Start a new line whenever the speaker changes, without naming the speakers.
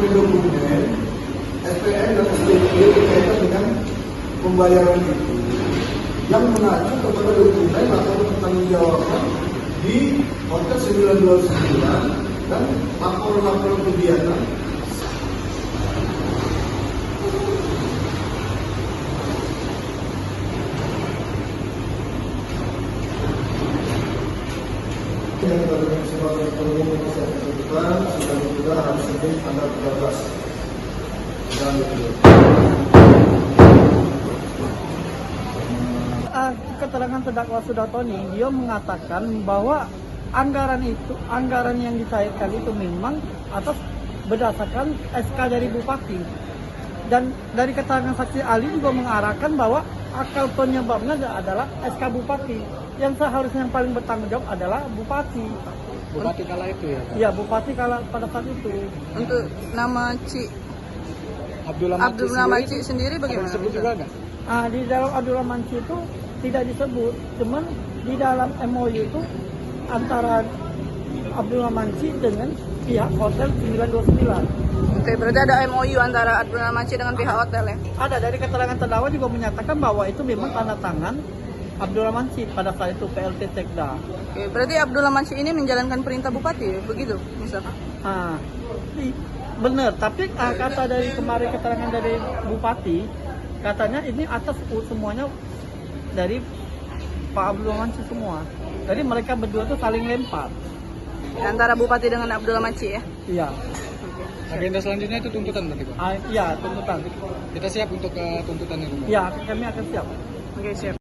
dokumen SPN dan SPP berkaitan dengan pembayaran itu yang mengacu kepada dokumen atau pertanggungjawaban di Hotel 929 dan laporan-laporan kegiatan. Yang berdasarkan sebagai ekonomi kesehatan kehidupan sudah hari Senin tanggal 13
keterangan terdakwa Sudartoni, dia mengatakan bahwa anggaran yang dicairkan itu memang atas berdasarkan SK dari Bupati, dan dari keterangan saksi ahli juga mengarahkan bahwa akal penyebabnya adalah SK Bupati, yang seharusnya yang paling bertanggung jawab adalah Bupati.
Bupati kala itu ya?
Iya, Bupati kala pada saat itu.
Untuk nama Abdullah Maci sendiri bagaimana?
Disebut juga nggak?
Di dalam Abdullah Maci itu tidak disebut, cuman di dalam MOU itu antara Abdullah Maci dengan pihak Hotel 929.
Oke, berarti ada MOU antara Abdullah Maci dengan pihak hotel ya?
Ada, dari keterangan terdakwa juga menyatakan bahwa itu memang tanda tangan Abdullah Maci pada saat itu PLT Sekda.
Oke, berarti Abdullah Maci ini menjalankan perintah Bupati, begitu misalkan?
Benar, tapi kata dari kemarin keterangan dari Bupati, katanya ini atas semuanya dari Pak Abdullah Maci semua. Jadi mereka berdua tuh saling lempar.
Antara Bupati dengan Abdullah Maci ya?
Iya.
Agenda selanjutnya itu tuntutan berarti Pak?
Iya, tuntutan.
Kita siap untuk tuntutan itu Pak?
Iya, kami akan siap.
Oke, siap.